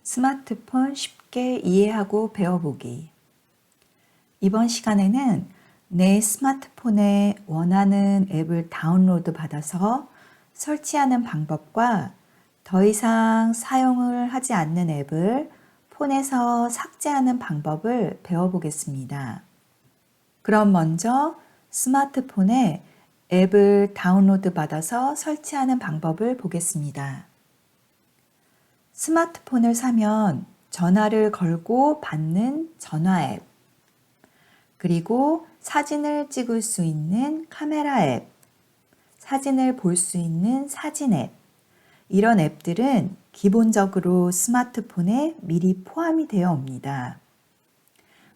스마트폰 쉽게 이해하고 배워보기. 이번 시간에는 내 스마트폰에 원하는 앱을 다운로드 받아서 설치하는 방법과 더 이상 사용을 하지 않는 앱을 폰에서 삭제하는 방법을 배워보겠습니다. 그럼 먼저 스마트폰에 앱을 다운로드 받아서 설치하는 방법을 보겠습니다. 스마트폰을 사면 전화를 걸고 받는 전화 앱, 그리고 사진을 찍을 수 있는 카메라 앱, 사진을 볼 수 있는 사진 앱, 이런 앱들은 기본적으로 스마트폰에 미리 포함이 되어 옵니다.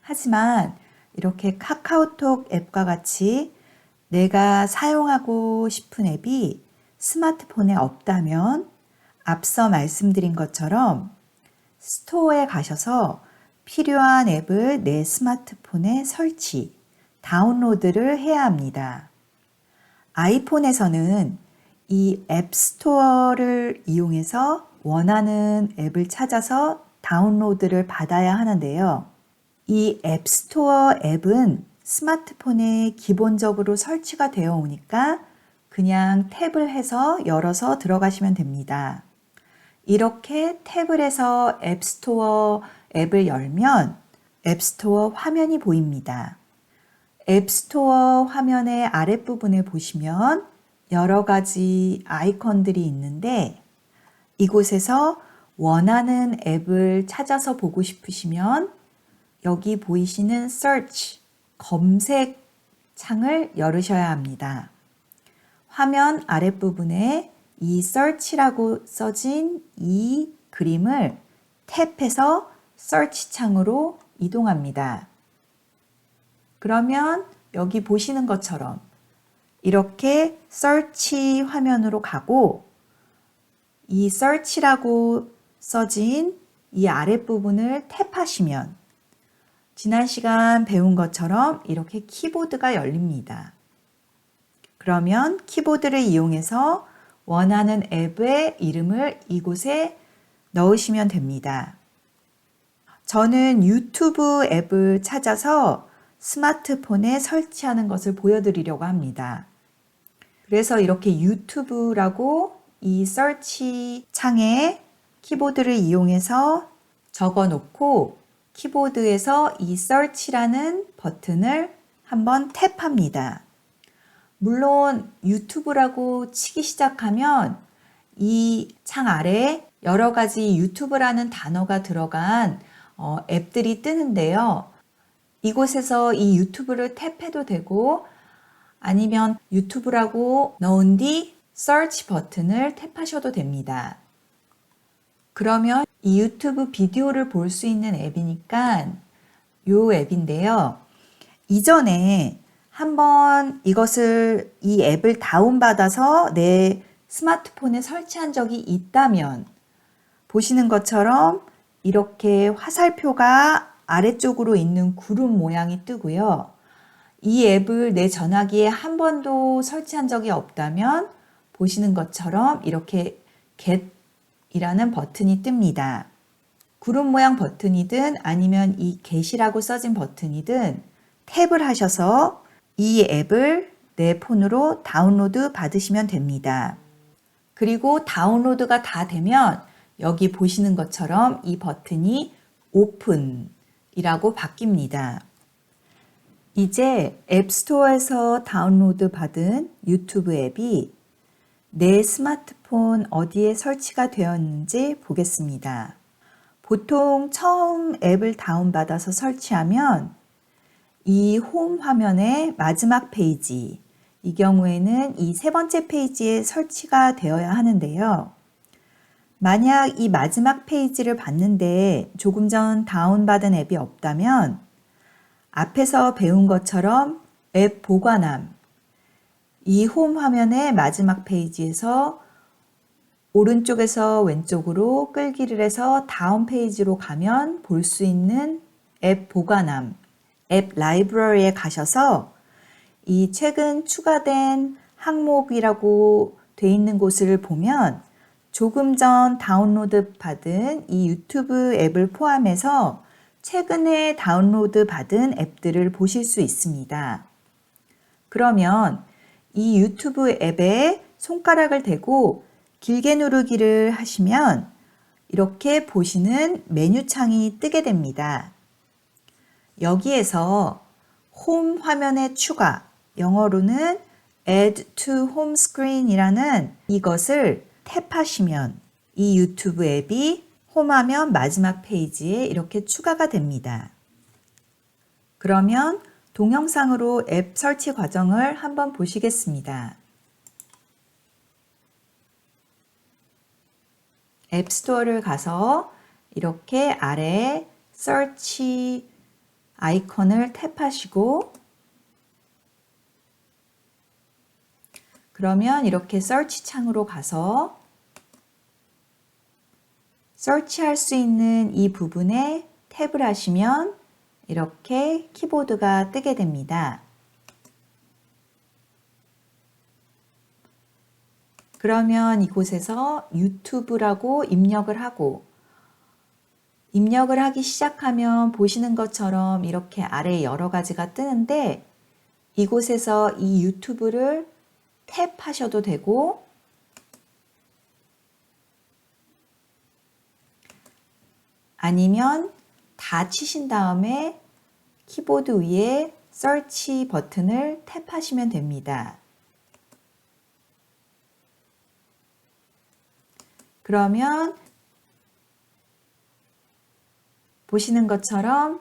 하지만 이렇게 카카오톡 앱과 같이 내가 사용하고 싶은 앱이 스마트폰에 없다면 앞서 말씀드린 것처럼 스토어에 가셔서 필요한 앱을 내 스마트폰에 설치, 다운로드를 해야 합니다. 아이폰에서는 이 앱 스토어를 이용해서 원하는 앱을 찾아서 다운로드를 받아야 하는데요. 이 앱 스토어 앱은 스마트폰에 기본적으로 설치가 되어 오니까 그냥 탭을 해서 열어서 들어가시면 됩니다. 이렇게 탭을 해서 앱스토어 앱을 열면 앱스토어 화면이 보입니다. 앱스토어 화면의 아랫부분에 보시면 여러 가지 아이콘들이 있는데 이곳에서 원하는 앱을 찾아서 보고 싶으시면 여기 보이시는 search, 검색 창을 열으셔야 합니다. 화면 아랫부분에 이 search라고 써진 이 그림을 탭해서 search 창으로 이동합니다. 그러면 여기 보시는 것처럼 이렇게 search 화면으로 가고 이 search라고 써진 이 아랫부분을 탭하시면 지난 시간 배운 것처럼 이렇게 키보드가 열립니다. 그러면 키보드를 이용해서 원하는 앱의 이름을 이곳에 넣으시면 됩니다. 저는 유튜브 앱을 찾아서 스마트폰에 설치하는 것을 보여드리려고 합니다. 그래서 이렇게 유튜브라고 이 서치 창에 키보드를 이용해서 적어 놓고 키보드에서 이 search라는 버튼을 한번 탭합니다. 물론 유튜브라고 치기 시작하면 이 창 아래에 여러 가지 유튜브라는 단어가 들어간 앱들이 뜨는데요. 이곳에서 이 유튜브를 탭해도 되고 아니면 유튜브라고 넣은 뒤 search 버튼을 탭하셔도 됩니다. 그러면 이 유튜브 비디오를 볼 수 있는 앱이니까 이 앱인데요. 이전에 한번 이 앱을 다운받아서 내 스마트폰에 설치한 적이 있다면 보시는 것처럼 이렇게 화살표가 아래쪽으로 있는 구름 모양이 뜨고요. 이 앱을 내 전화기에 한 번도 설치한 적이 없다면 보시는 것처럼 이렇게 get이라는 버튼이 뜹니다. 구름 모양 버튼이든 아니면 이 get이라고 써진 버튼이든 탭을 하셔서 이 앱을 내 폰으로 다운로드 받으시면 됩니다. 그리고 다운로드가 다 되면 여기 보시는 것처럼 이 버튼이 오픈이라고 바뀝니다. 이제 앱스토어에서 다운로드 받은 유튜브 앱이 내 스마트폰 어디에 설치가 되었는지 보겠습니다. 보통 처음 앱을 다운받아서 설치하면 이 홈 화면의 마지막 페이지, 이 경우에는 이 세 번째 페이지에 설치가 되어야 하는데요. 만약 이 마지막 페이지를 봤는데 조금 전 다운받은 앱이 없다면 앞에서 배운 것처럼 앱 보관함, 이 홈 화면의 마지막 페이지에서 오른쪽에서 왼쪽으로 끌기를 해서 다음 페이지로 가면 볼 수 있는 앱 보관함, 앱 라이브러리에 가셔서 이 최근 추가된 항목이라고 돼 있는 곳을 보면 조금 전 다운로드 받은 이 유튜브 앱을 포함해서 최근에 다운로드 받은 앱들을 보실 수 있습니다. 그러면 이 유튜브 앱에 손가락을 대고 길게 누르기를 하시면 이렇게 보시는 메뉴창이 뜨게 됩니다. 여기에서 홈 화면의 추가, 영어로는 Add to Home Screen이라는 이것을 탭하시면 이 유튜브 앱이 홈화면 마지막 페이지에 이렇게 추가가 됩니다. 그러면 동영상으로 앱 설치 과정을 한번 보시겠습니다. 앱스토어를 가서 이렇게 아래에 설치 아이콘을 탭하시고 그러면 이렇게 설치 창으로 가서 설치할 수 있는 이 부분에 탭을 하시면 이렇게 키보드가 뜨게 됩니다. 그러면 이곳에서 유튜브라고 입력을 하고 입력을 하기 시작하면 보시는 것처럼 이렇게 아래에 여러 가지가 뜨는데 이곳에서 이 유튜브를 탭하셔도 되고 아니면 다 치신 다음에 키보드 위에 서치 버튼을 탭하시면 됩니다. 그러면 보시는 것처럼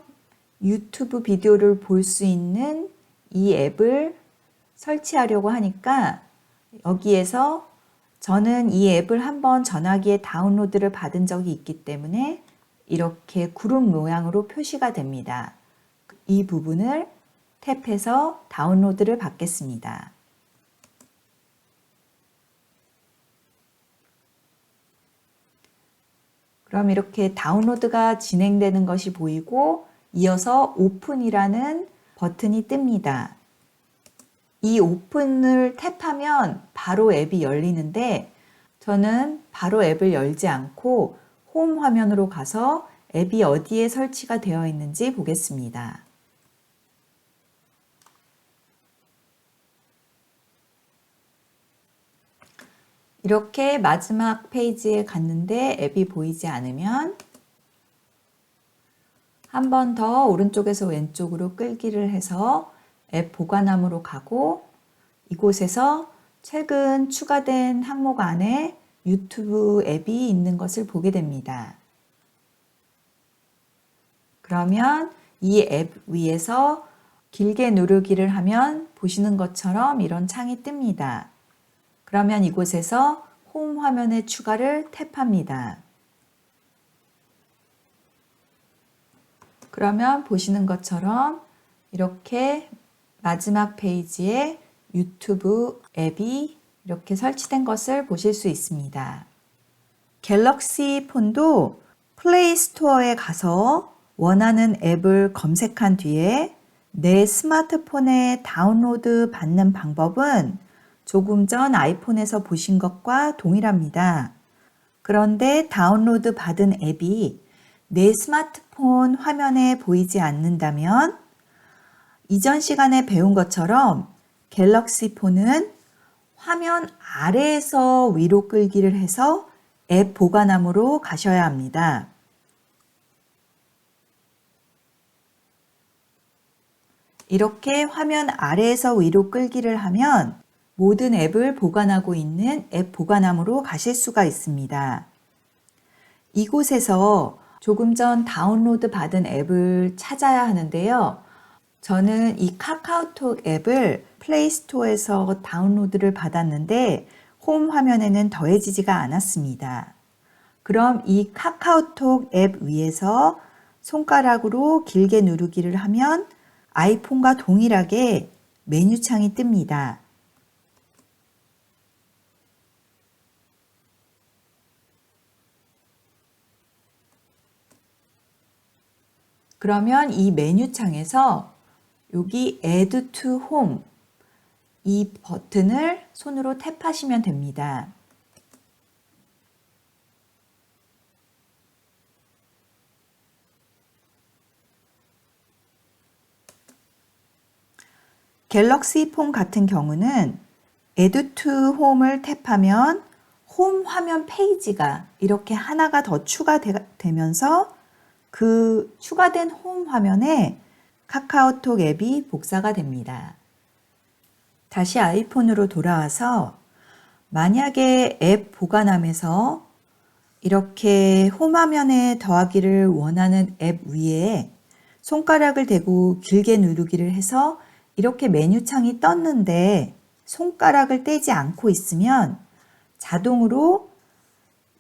유튜브 비디오를 볼 수 있는 이 앱을 설치하려고 하니까 여기에서 저는 이 앱을 한번 전화기에 다운로드를 받은 적이 있기 때문에 이렇게 구름 모양으로 표시가 됩니다. 이 부분을 탭해서 다운로드를 받겠습니다. 그럼 이렇게 다운로드가 진행되는 것이 보이고 이어서 오픈이라는 버튼이 뜹니다. 이 오픈을 탭하면 바로 앱이 열리는데 저는 바로 앱을 열지 않고 홈 화면으로 가서 앱이 어디에 설치가 되어 있는지 보겠습니다. 이렇게 마지막 페이지에 갔는데 앱이 보이지 않으면 한 번 더 오른쪽에서 왼쪽으로 끌기를 해서 앱 보관함으로 가고 이곳에서 최근 추가된 항목 안에 유튜브 앱이 있는 것을 보게 됩니다. 그러면 이 앱 위에서 길게 누르기를 하면 보시는 것처럼 이런 창이 뜹니다. 그러면 이곳에서 홈 화면의 추가를 탭합니다. 그러면 보시는 것처럼 이렇게 마지막 페이지에 유튜브 앱이 이렇게 설치된 것을 보실 수 있습니다. 갤럭시 폰도 플레이 스토어에 가서 원하는 앱을 검색한 뒤에 내 스마트폰에 다운로드 받는 방법은 조금 전 아이폰에서 보신 것과 동일합니다. 그런데 다운로드 받은 앱이 내 스마트폰 화면에 보이지 않는다면 이전 시간에 배운 것처럼 갤럭시 폰은 화면 아래에서 위로 끌기를 해서 앱 보관함으로 가셔야 합니다. 이렇게 화면 아래에서 위로 끌기를 하면 모든 앱을 보관하고 있는 앱 보관함으로 가실 수가 있습니다. 이곳에서 조금 전 다운로드 받은 앱을 찾아야 하는데요. 저는 이 카카오톡 앱을 플레이스토어에서 다운로드를 받았는데 홈 화면에는 더해지지가 않았습니다. 그럼 이 카카오톡 앱 위에서 손가락으로 길게 누르기를 하면 아이폰과 동일하게 메뉴창이 뜹니다. 그러면 이 메뉴창에서 여기 Add to Home 이 버튼을 손으로 탭하시면 됩니다. 갤럭시 폰 같은 경우는 Add to Home을 탭하면 홈 화면 페이지가 이렇게 하나가 더 추가되면서 그 추가된 홈 화면에 카카오톡 앱이 복사가 됩니다. 다시 아이폰으로 돌아와서 만약에 앱 보관함에서 이렇게 홈 화면에 더하기를 원하는 앱 위에 손가락을 대고 길게 누르기를 해서 이렇게 메뉴창이 떴는데 손가락을 떼지 않고 있으면 자동으로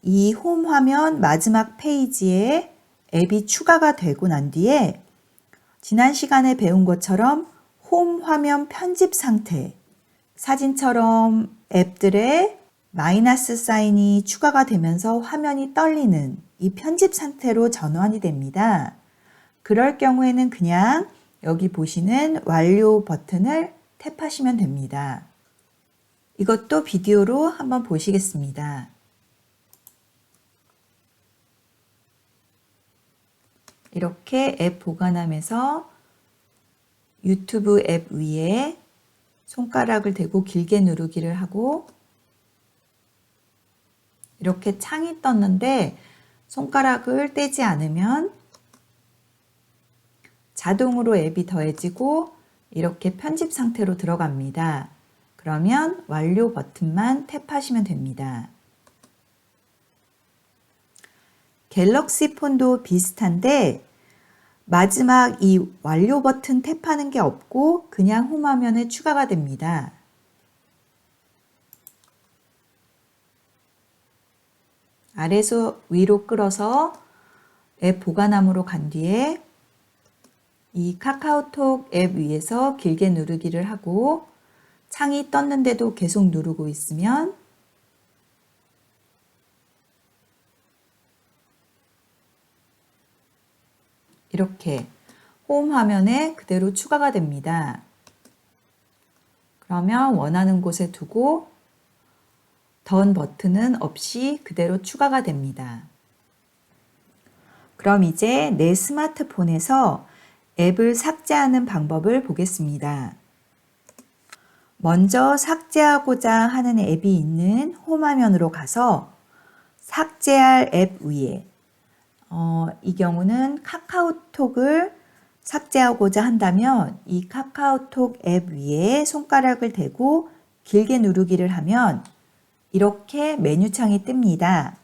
이 홈 화면 마지막 페이지에 앱이 추가가 되고 난 뒤에 지난 시간에 배운 것처럼 홈 화면 편집 상태, 사진처럼 앱들의 마이너스 사인이 추가가 되면서 화면이 떨리는 이 편집 상태로 전환이 됩니다. 그럴 경우에는 그냥 여기 보시는 완료 버튼을 탭하시면 됩니다. 이것도 비디오로 한번 보시겠습니다. 이렇게 앱 보관함에서 유튜브 앱 위에 손가락을 대고 길게 누르기를 하고 이렇게 창이 떴는데 손가락을 떼지 않으면 자동으로 앱이 더해지고 이렇게 편집 상태로 들어갑니다. 그러면 완료 버튼만 탭하시면 됩니다. 갤럭시 폰도 비슷한데 마지막 이 완료 버튼 탭하는 게 없고 그냥 홈 화면에 추가가 됩니다. 아래에서 위로 끌어서 앱 보관함으로 간 뒤에 이 카카오톡 앱 위에서 길게 누르기를 하고 창이 떴는데도 계속 누르고 있으면 이렇게 홈 화면에 그대로 추가가 됩니다. 그러면 원하는 곳에 두고 던 버튼은 없이 그대로 추가가 됩니다. 그럼 이제 내 스마트폰에서 앱을 삭제하는 방법을 보겠습니다. 먼저 삭제하고자 하는 앱이 있는 홈 화면으로 가서 삭제할 앱 위에 이 경우는 카카오톡을 삭제하고자 한다면 이 카카오톡 앱 위에 손가락을 대고 길게 누르기를 하면 이렇게 메뉴창이 뜹니다.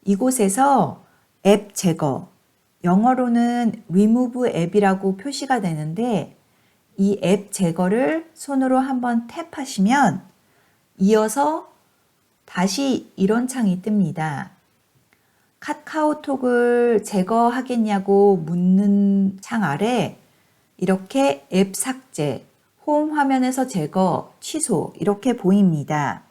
이곳에서 앱 제거, 영어로는 remove 앱이라고 표시가 되는데 이 앱 제거를 손으로 한번 탭하시면 이어서 다시 이런 창이 뜹니다. 카카오톡을 제거하겠냐고 묻는 창 아래 이렇게 앱 삭제, 홈 화면에서 제거, 취소 이렇게 보입니다.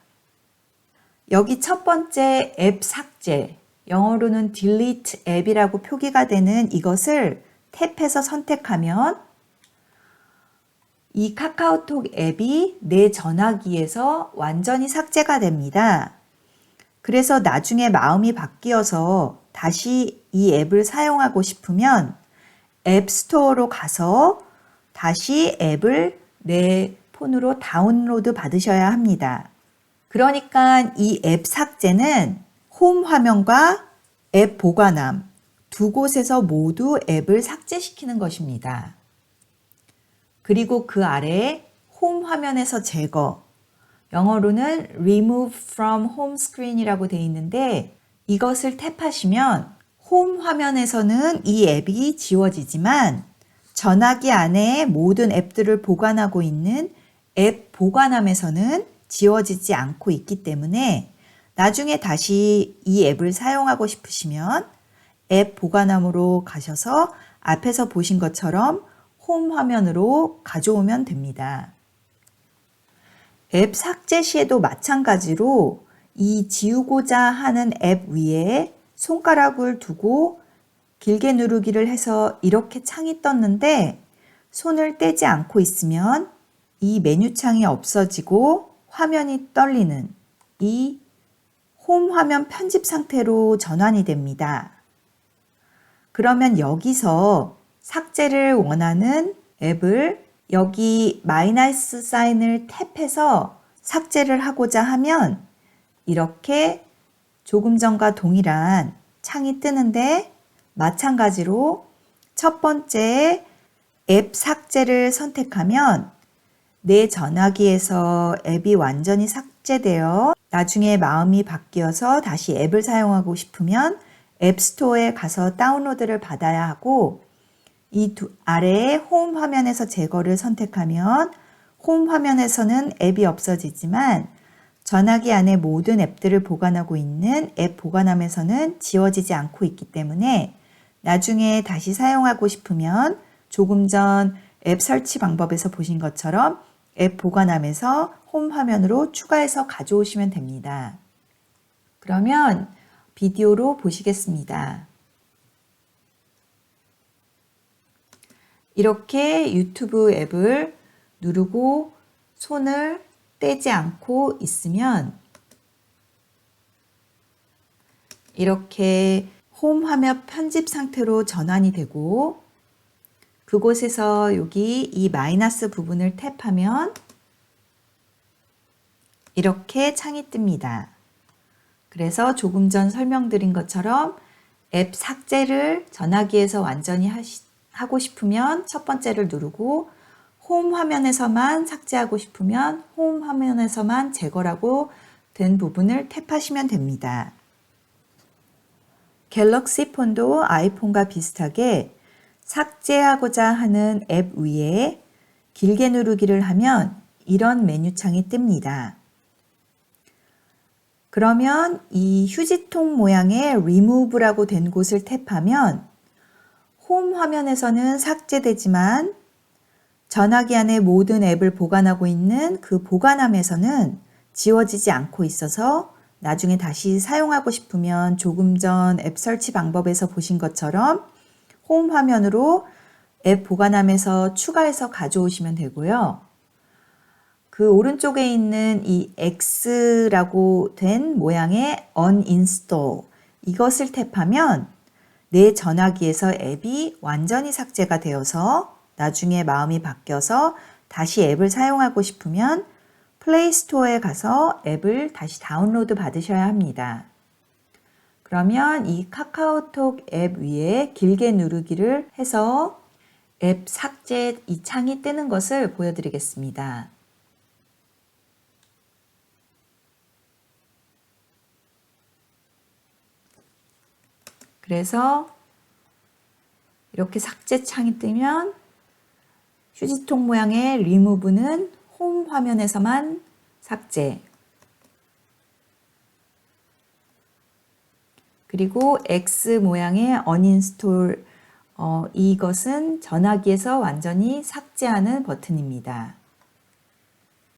여기 첫 번째 앱 삭제, 영어로는 delete 앱이라고 표기가 되는 이것을 탭해서 선택하면 이 카카오톡 앱이 내 전화기에서 완전히 삭제가 됩니다. 그래서 나중에 마음이 바뀌어서 다시 이 앱을 사용하고 싶으면 앱 스토어로 가서 다시 앱을 내 폰으로 다운로드 받으셔야 합니다. 그러니까 이 앱 삭제는 홈 화면과 앱 보관함 두 곳에서 모두 앱을 삭제시키는 것입니다. 그리고 그 아래 홈 화면에서 제거, 영어로는 remove from home screen이라고 되어 있는데 이것을 탭하시면 홈 화면에서는 이 앱이 지워지지만 전화기 안에 모든 앱들을 보관하고 있는 앱 보관함에서는 지워지지 않고 있기 때문에 나중에 다시 이 앱을 사용하고 싶으시면 앱 보관함으로 가셔서 앞에서 보신 것처럼 홈 화면으로 가져오면 됩니다. 앱 삭제 시에도 마찬가지로 이 지우고자 하는 앱 위에 손가락을 두고 길게 누르기를 해서 이렇게 창이 떴는데 손을 떼지 않고 있으면 이 메뉴창이 없어지고 화면이 떨리는 이 홈 화면 편집 상태로 전환이 됩니다. 그러면 여기서 삭제를 원하는 앱을 여기 마이너스 사인을 탭해서 삭제를 하고자 하면 이렇게 조금 전과 동일한 창이 뜨는데 마찬가지로 첫 번째 앱 삭제를 선택하면 내 전화기에서 앱이 완전히 삭제되어 나중에 마음이 바뀌어서 다시 앱을 사용하고 싶으면 앱스토어에 가서 다운로드를 받아야 하고 이 아래에 홈 화면에서 제거를 선택하면 홈 화면에서는 앱이 없어지지만 전화기 안에 모든 앱들을 보관하고 있는 앱 보관함에서는 지워지지 않고 있기 때문에 나중에 다시 사용하고 싶으면 조금 전 앱 설치 방법에서 보신 것처럼 앱 보관함에서 홈 화면으로 추가해서 가져오시면 됩니다. 그러면 비디오로 보시겠습니다. 이렇게 유튜브 앱을 누르고 손을 떼지 않고 있으면 이렇게 홈 화면 편집 상태로 전환이 되고 그곳에서 여기 이 마이너스 부분을 탭하면 이렇게 창이 뜹니다. 그래서 조금 전 설명드린 것처럼 앱 삭제를 전화기에서 완전히 하고 싶으면 첫 번째를 누르고 홈 화면에서만 삭제하고 싶으면 홈 화면에서만 제거라고 된 부분을 탭하시면 됩니다. 갤럭시 폰도 아이폰과 비슷하게 삭제하고자 하는 앱 위에 길게 누르기를 하면 이런 메뉴창이 뜹니다. 그러면 이 휴지통 모양의 Remove라고 된 곳을 탭하면 홈 화면에서는 삭제되지만 전화기 안에 모든 앱을 보관하고 있는 그 보관함에서는 지워지지 않고 있어서 나중에 다시 사용하고 싶으면 조금 전 앱 설치 방법에서 보신 것처럼 홈 화면으로 앱 보관함에서 추가해서 가져오시면 되고요. 그 오른쪽에 있는 이 X라고 된 모양의 Uninstall 이것을 탭하면 내 전화기에서 앱이 완전히 삭제가 되어서 나중에 마음이 바뀌어서 다시 앱을 사용하고 싶으면 플레이스토어에 가서 앱을 다시 다운로드 받으셔야 합니다. 그러면 이 카카오톡 앱 위에 길게 누르기를 해서 앱 삭제 이 창이 뜨는 것을 보여드리겠습니다. 그래서 이렇게 삭제 창이 뜨면 휴지통 모양의 리무브는 홈 화면에서만 삭제. 그리고 X 모양의 uninstall 이것은 전화기에서 완전히 삭제하는 버튼입니다.